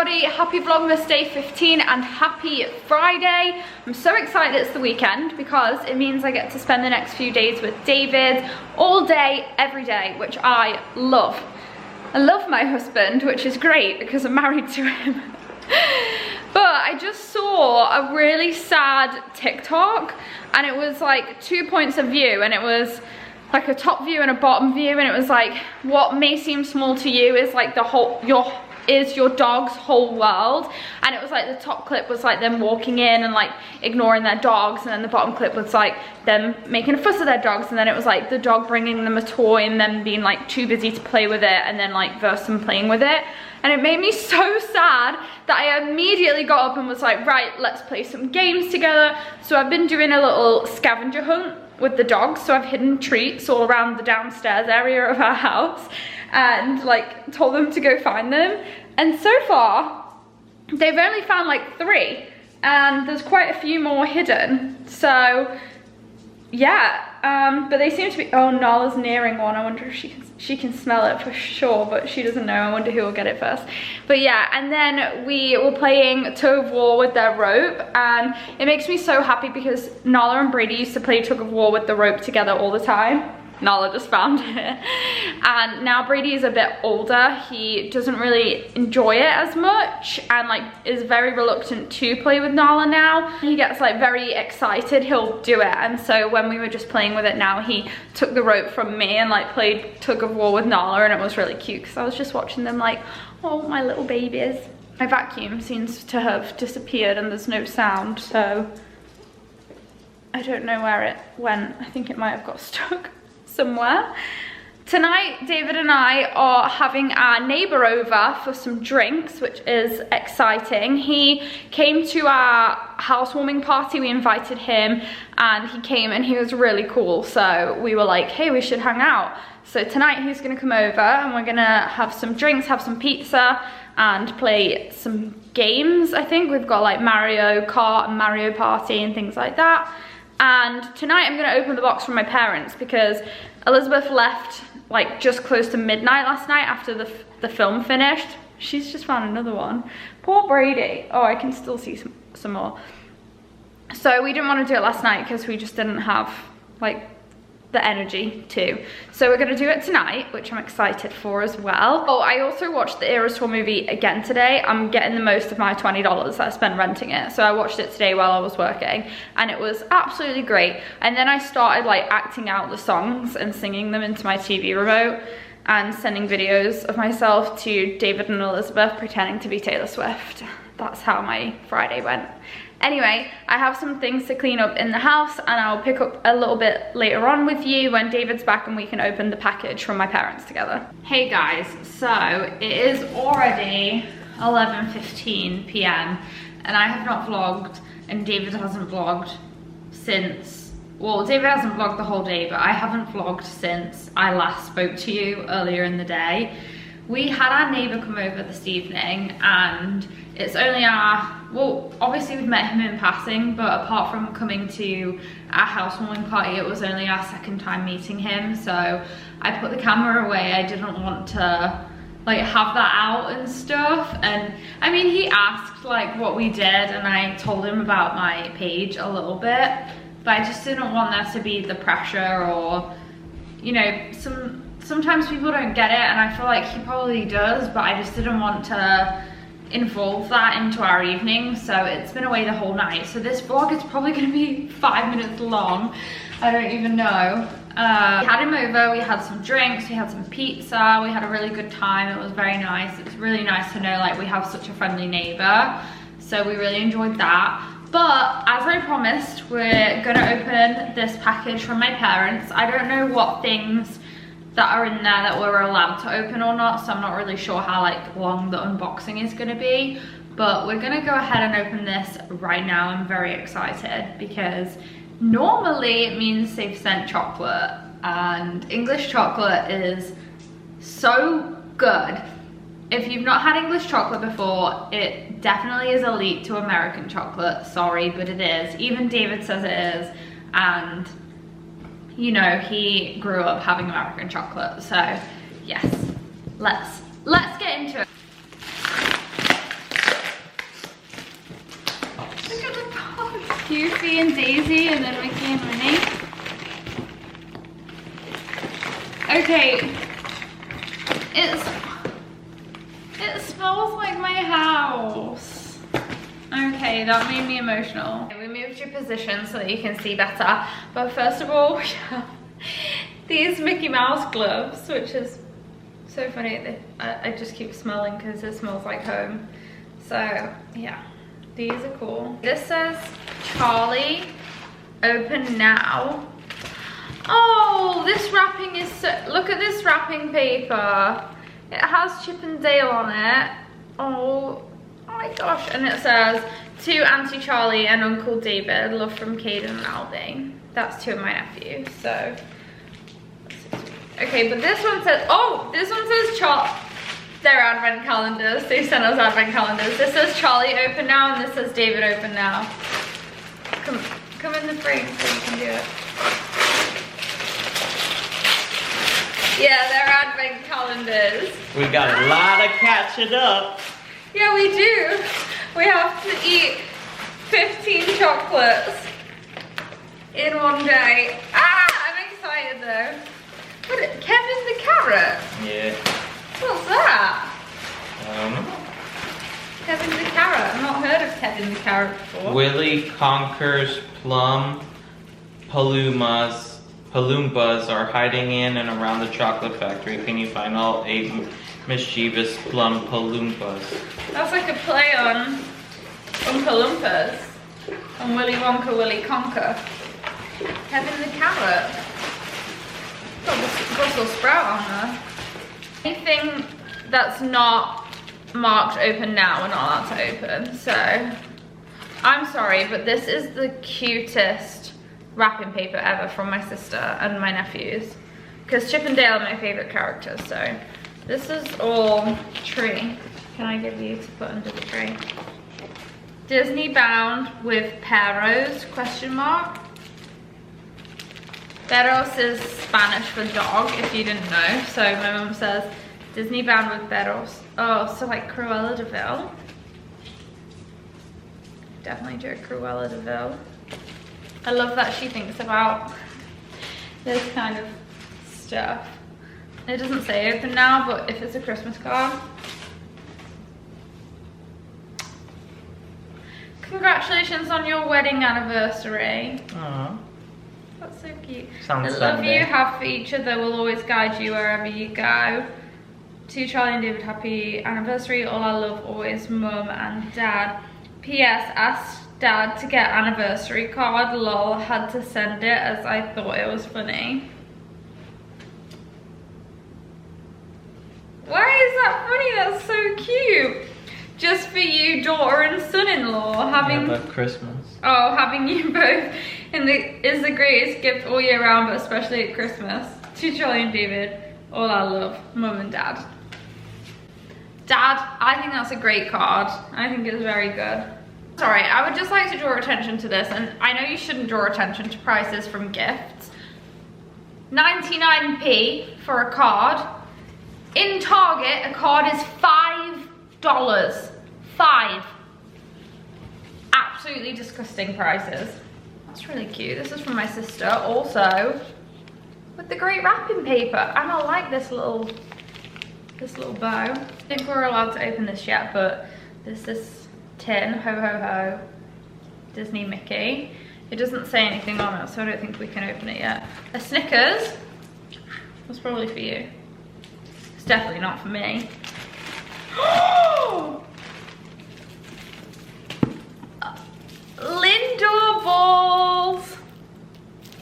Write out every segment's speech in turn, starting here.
everybody, happy Vlogmas day 15 and happy Friday. I'm so excited it's the weekend because it means I get to spend the next few days with David all day, every day, which I love. I love my husband, which is great because I'm married to him. But I just saw a really sad TikTok and it was like 2 points of view, and it was like a top view and a bottom view, and it was like what may seem small to you is like your dog's whole world. And it was like the top clip was like them walking in and like ignoring their dogs, and then the bottom clip was like them making a fuss of their dogs, and then it was like the dog bringing them a toy and them being like too busy to play with it, and then like versus them playing with it. And it made me so sad that I immediately got up and was like, right, let's play some games together. So I've been doing a little scavenger hunt with the dogs. So I've hidden treats all around the downstairs area of our house and like told them to go find them. And so far, they've only found like 3 and there's quite a few more hidden. So yeah, but they seem to be, oh, Nala's nearing one. I wonder if she can smell it for sure, but she doesn't know. I wonder who will get it first. But yeah, and then we were playing tug of war with their rope, and it makes me so happy because Nala and Brady used to play tug of war with the rope together all the time. Nala just found it. And now Brady is a bit older. He doesn't really enjoy it as much and like is very reluctant to play with Nala now. He gets like very excited, he'll do it. And so when we were just playing with it now, he took the rope from me and like played tug of war with Nala, and it was really cute because I was just watching them like, oh, my little babies. My vacuum seems to have disappeared and there's no sound, so I don't know where it went. I think it might have got stuck somewhere. Tonight, David and I are having our neighbor over for some drinks, which is exciting. He came to our housewarming party. We invited him and he came and he was really cool. So we were like, hey, we should hang out. So tonight he's gonna come over and we're gonna have some drinks, have some pizza and play some games. I think we've got like Mario Kart and Mario Party and things like that. And tonight I'm gonna open the box from my parents because Elizabeth left like just close to midnight last night after the film finished. She's just found another one. Poor Brady. Oh, I can still see some more. So we didn't want to do it last night because we just didn't have like the energy to. So we're gonna do it tonight, which I'm excited for as well. Oh, I also watched the Eras Tour movie again today. I'm getting the most of my $20 that I spent renting it. So I watched it today while I was working and it was absolutely great. And then I started like acting out the songs and singing them into my TV remote and sending videos of myself to David and Elizabeth pretending to be Taylor Swift. That's how my Friday went. Anyway, I have some things to clean up in the house and I'll pick up a little bit later on with you when David's back and we can open the package from my parents together. Hey guys, so it is already 11:15 p.m. and I have not vlogged and David hasn't vlogged since, well, David hasn't vlogged the whole day, but I haven't vlogged since I last spoke to you earlier in the day. We had our neighbour come over this evening and it's only well, obviously we've met him in passing, but apart from coming to our housewarming party, it was only our second time meeting him. So I put the camera away. I didn't want to like have that out and stuff. And I mean, he asked like what we did and I told him about my page a little bit, but I just didn't want there to be the pressure or, you know, sometimes people don't get it and I feel like he probably does, but I just didn't want to involve that into our evening. So it's been away the whole night. So this vlog is probably going to be 5 minutes long. I don't even know. We had him over, we had some drinks, we had some pizza, we had a really good time. It was very nice. It's really nice to know like we have such a friendly neighbor. So we really enjoyed that. But as I promised, we're gonna open this package from my parents. I don't know what things that are in there that we're allowed to open or not, so I'm not really sure how like long the unboxing is gonna be, but we're gonna go ahead and open this right now. I'm very excited because normally it means they've sent chocolate and English chocolate is so good. If you've not had English chocolate before, it definitely is elite to American chocolate. Sorry, but it is. Even David says it is, and you know, he grew up having American chocolate. So yes, let's get into it. Mickey and Daisy, and then Mickey and Minnie. Okay. It smells like my house. Okay, that made me emotional. We moved your position so that you can see better. But first of all, we have these Mickey Mouse gloves, which is so funny. I just keep smelling because it smells like home. So yeah, these are cool. This says Charlie, open now. Oh, this wrapping is so, look at this wrapping paper. It has Chip and Dale on it. Oh my gosh. And it says, to Auntie Charlie and Uncle David, love from Caden and Albie. That's 2 of my nephews, so. Okay, but this one says, oh, this one says their advent calendars. They sent us advent calendars. This says Charlie open now, and this says David open now. Come in the frame so you can do it. Yeah, they're advent calendars. We got a lot of catching up. Yeah, we do. We have to eat 15 chocolates in one day. Ah, I'm excited though. Kevin the Carrot? Yeah. What's that? I don't know. Kevin the Carrot. I've not heard of Kevin the Carrot before. Willy Conker's plum Paloombas are hiding in and around the chocolate factory. Can you find all 8 mischievous plum Paloombas? That's like a play on Oompa Loompas. On Willy Wonka, Willy Conker. Kevin the Carrot. Got the Brussels sprout on there. Anything that's not marked open now, we're not allowed to open. So, I'm sorry, but this is the cutest wrapping paper ever from my sister and my nephews, because Chip and Dale are my favorite characters. So this is all tree. Can I give you to put under the tree? Disney bound with Perros, question mark. Perros is Spanish for dog, if you didn't know. So my mum says Disney bound with Perros. Oh, so like Cruella de Vil. Definitely do a Cruella de Vil. I love that she thinks about this kind of stuff. It doesn't say open now, but if it's a Christmas card. Congratulations on your wedding anniversary. Aww. That's so cute. Sounds the love Sunday. you have for each other will always guide you wherever you go. To Charlie and David, happy anniversary. All our love, always, Mum and Dad. P.S. Asked Dad to get anniversary card. Lol, had to send it as I thought it was funny. Why is that funny? That's so cute. Just for you, daughter and son-in-law, having Christmas. Oh, having you both is the greatest gift all year round, but especially at Christmas. To Charlie and David, all our love, Mum and Dad. Dad, I think that's a great card. I think it's very good. Sorry, I would just like to draw attention to this, and I know you shouldn't draw attention to prices from gifts. 99p for a card. In Target, a card is $5. 5. Absolutely disgusting prices. That's really cute. This is from my sister, also with the great wrapping paper. And I like this little bow. I think we're allowed to open this yet, but this is tin, ho ho ho, Disney Mickey. It doesn't say anything on it, so I don't think we can open it yet. A Snickers. That's probably for you. It's definitely not for me. Lindor balls.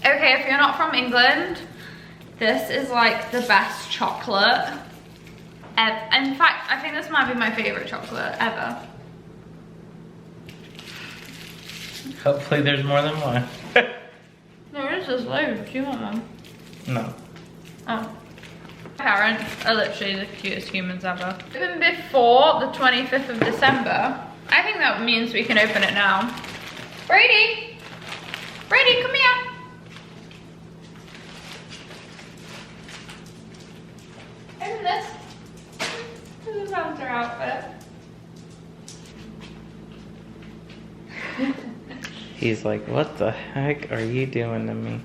Okay, if you're not from England, this is like the best chocolate ever. In fact, I think this might be my favorite chocolate ever. Hopefully there's more than one. There is just loads. Do you want one? No. Oh. Parents are literally the cutest humans ever. Even before the 25th of December, I think that means we can open it now. Brady! Brady, come here! Open this. This is Santa outfit. He's like, what the heck are you doing to me?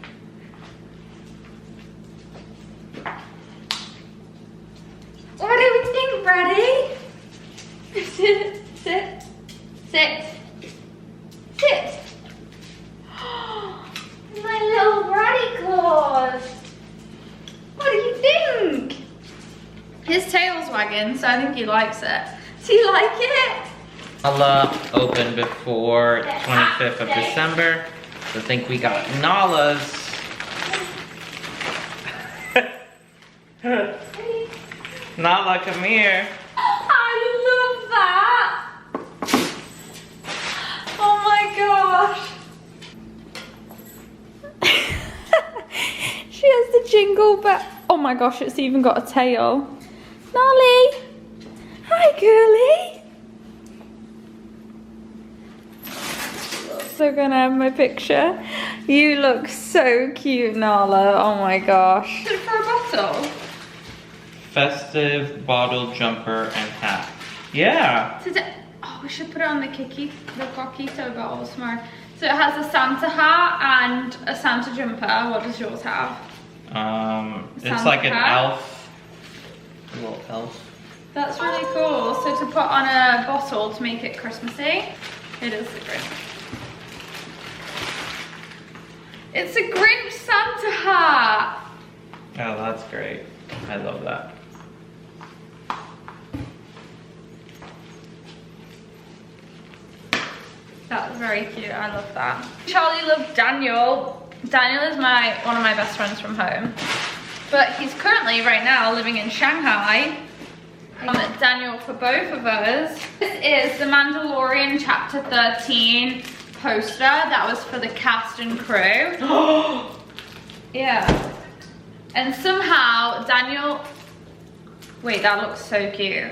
What do we think, Brady? Sit. Sit. Sit. Sit. My little Brady claws. What do you think? His tail's wagging, so I think he likes it. Do you like it? Nala opened before 25th of December. So I think we got Nala's. Nala, come here. I love that. Oh my gosh. She has the jingle bell. Oh my gosh, it's even got a tail. Nolly. Hi, girly. So gonna have my picture. You look so cute, Nala. Oh my gosh. Is it for a bottle? Festive bottle jumper and hat. Yeah. Oh, we should put it on the Coquito bottle tomorrow. So it has a Santa hat and a Santa jumper. What does yours have? It's like an elf. A little elf. That's really cool. So to put on a bottle to make it Christmassy. It is the Grinch. It's a Grinch Santa hat. Oh, that's great. I love that. That's very cute. I love that. Charlie loved Daniel. Daniel is one of my best friends from home. But he's currently, right now, living in Shanghai. Daniel for both of us. This is the Mandalorian Chapter 13 poster that was for the cast and crew. Yeah. And somehow Daniel, wait, that looks so cute.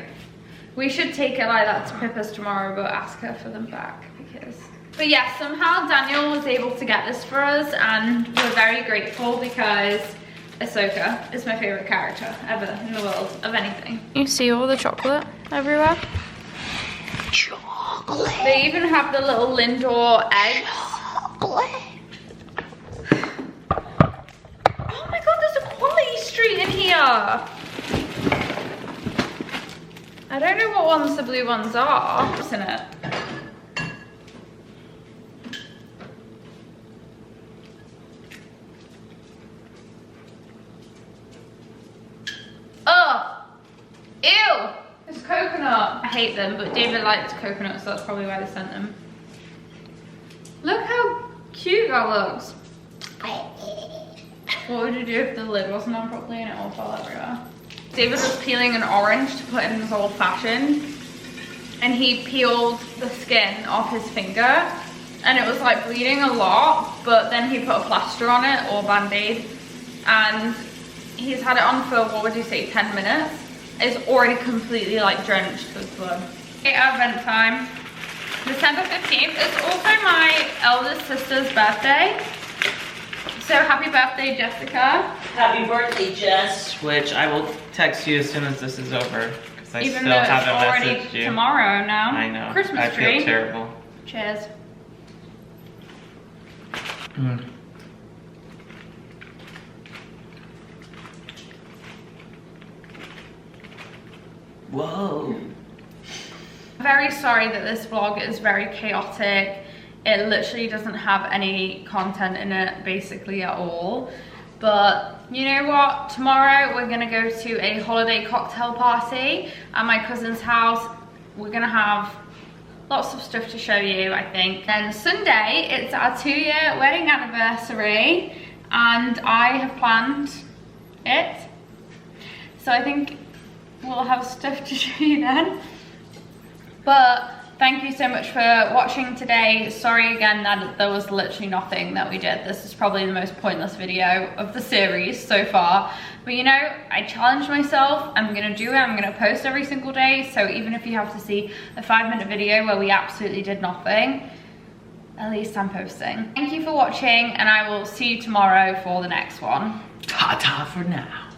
We should take it like that to Pippa's tomorrow, but ask her for them back because. But yeah, somehow Daniel was able to get this for us, and we're very grateful because Ahsoka is my favorite character ever in the world of anything. You see all the chocolate everywhere? Chocolate. They even have the little Lindor eggs. Chocolate. Oh my god, there's a Quality Street in here. I don't know what ones the blue ones are. What's in it? Oh! Ew! It's coconut. I hate them, but David liked coconut, so that's probably why they sent them. Look how cute that looks. What would you do if the lid wasn't on properly and it all fell everywhere? David was peeling an orange to put in his old fashioned, and he peeled the skin off his finger, and it was like bleeding a lot, but then he put a plaster on it or band-aid, and he's had it on for, what would you say, 10 minutes. It's already completely like drenched with blood. Okay, advent time. December 15th is also my eldest sister's birthday. So happy birthday, Jessica. Happy birthday, Jess. Which I will text you as soon as this is over. Because I Even still though it's haven't already messaged you. Tomorrow now. I know. Christmas tree. I feel terrible. Cheers. Mm. Whoa. Very sorry that this vlog is very chaotic. It literally doesn't have any content in it basically at all. But you know what? Tomorrow we're gonna go to a holiday cocktail party at my cousin's house. We're gonna have lots of stuff to show you, I think. And Sunday, it's our 2-year wedding anniversary, and I have planned it. So I think we'll have stuff to show you then. But thank you so much for watching today. Sorry again that there was literally nothing that we did. This is probably the most pointless video of the series so far. But you know, I challenged myself. I'm gonna do it. I'm gonna post every single day. So even if you have to see a 5-minute video where we absolutely did nothing, at least I'm posting. Thank you for watching, and I will see you tomorrow for the next one. Ta-ta for now.